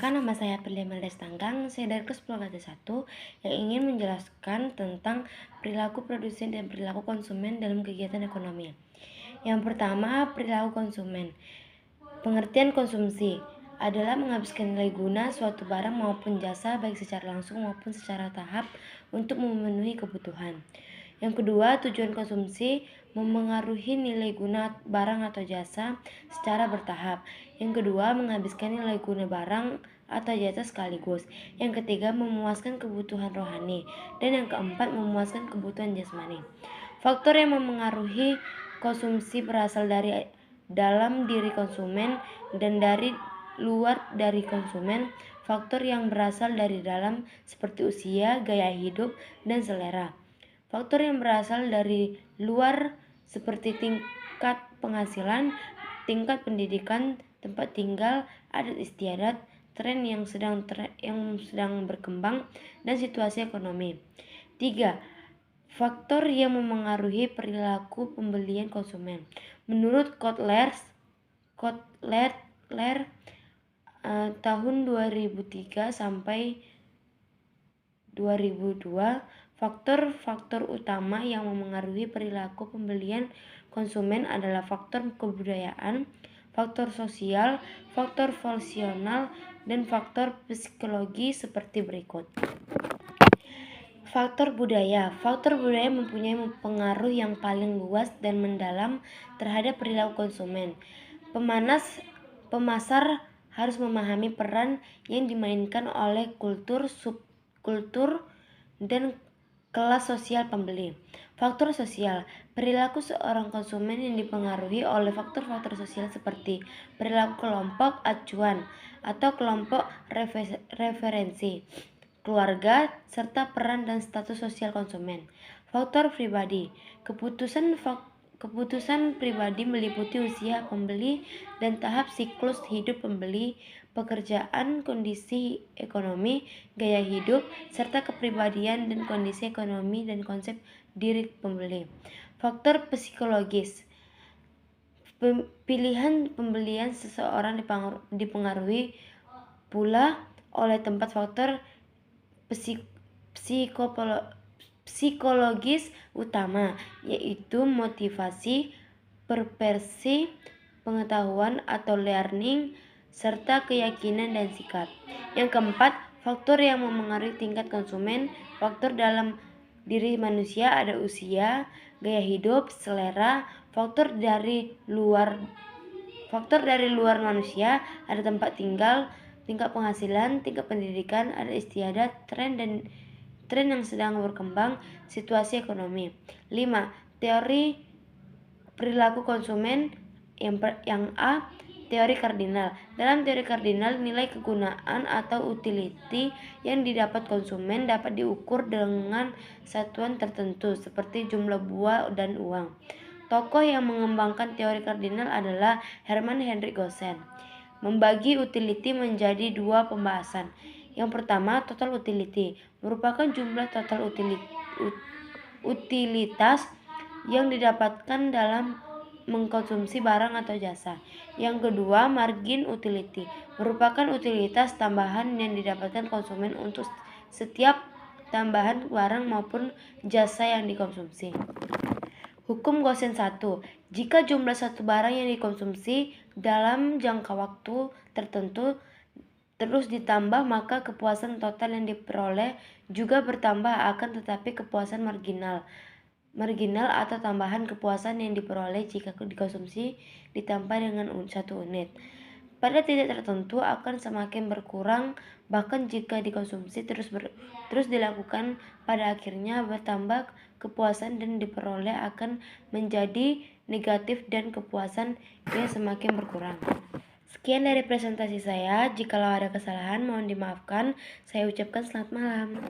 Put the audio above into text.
Perkenalkan, nama saya Aprilia Meldes Tanggang. Saya dari kelas 10 1 yang ingin menjelaskan tentang perilaku produsen dan perilaku konsumen dalam kegiatan ekonomi. Yang pertama, perilaku konsumen. Pengertian konsumsi adalah menghabiskan nilai guna suatu barang maupun jasa baik secara langsung maupun secara tahap untuk memenuhi kebutuhan. Yang kedua, tujuan konsumsi memengaruhi nilai guna barang atau jasa secara bertahap. Yang kedua, menghabiskan nilai guna barang atau jasa sekaligus. Yang ketiga, memuaskan kebutuhan rohani. Dan yang keempat, memuaskan kebutuhan jasmani. Faktor yang memengaruhi konsumsi berasal dari dalam diri konsumen dan dari luar dari konsumen. Faktor yang berasal dari dalam seperti usia, gaya hidup, dan selera. Faktor yang berasal dari luar seperti tingkat penghasilan, tingkat pendidikan, tempat tinggal, adat istiadat, tren yang sedang berkembang, dan situasi ekonomi. 3. Faktor yang memengaruhi perilaku pembelian konsumen. Menurut Kotler tahun 2003 sampai 2002, faktor-faktor utama yang memengaruhi perilaku pembelian konsumen adalah faktor kebudayaan, faktor sosial, faktor fungsional, dan faktor psikologi seperti berikut. Faktor budaya. Faktor budaya mempunyai pengaruh yang paling luas dan mendalam terhadap perilaku konsumen. Pemasar harus memahami peran yang dimainkan oleh kultur, subkultur, dan kelas sosial pembeli. Faktor sosial. Perilaku seorang konsumen yang dipengaruhi oleh faktor-faktor sosial seperti perilaku kelompok acuan atau kelompok referensi, keluarga, serta peran dan status sosial konsumen. Faktor pribadi. Keputusan pribadi meliputi usia pembeli dan tahap siklus hidup pembeli, pekerjaan, kondisi ekonomi, gaya hidup, serta kepribadian dan kondisi ekonomi dan konsep diri pembeli. Faktor psikologis. Pilihan pembelian seseorang dipengaruhi pula oleh tempat faktor psikologis utama, yaitu motivasi, preferensi, pengetahuan atau learning, serta keyakinan dan sikap. Yang keempat, faktor yang memengaruhi tingkat konsumen. Faktor dalam diri manusia ada usia, gaya hidup, selera. Faktor dari luar manusia ada tempat tinggal, tingkat penghasilan, tingkat pendidikan, adat istiadat, tren yang sedang berkembang, situasi ekonomi. 5. Teori perilaku konsumen. Yang A, teori kardinal. Dalam teori kardinal, nilai kegunaan atau utility yang didapat konsumen dapat diukur dengan satuan tertentu seperti jumlah buah dan uang. Tokoh yang mengembangkan teori kardinal adalah Hermann Heinrich Gossen. Membagi utility menjadi dua pembahasan. Yang pertama, total utility, merupakan jumlah total utilitas yang didapatkan dalam mengkonsumsi barang atau jasa. Yang kedua, margin utility, merupakan utilitas tambahan yang didapatkan konsumen untuk setiap tambahan barang maupun jasa yang dikonsumsi. Hukum Gossen 1. Jika jumlah satu barang yang dikonsumsi dalam jangka waktu tertentu terus ditambah, maka kepuasan total yang diperoleh juga bertambah, akan tetapi kepuasan marginal atau tambahan kepuasan yang diperoleh jika dikonsumsi ditambah dengan 1 unit pada titik tertentu akan semakin berkurang, bahkan jika dikonsumsi terus dilakukan, pada akhirnya bertambah kepuasan dan diperoleh akan menjadi negatif dan kepuasan yang semakin berkurang. Sekian dari presentasi saya. Jikalau ada kesalahan mohon dimaafkan. Saya ucapkan selamat malam.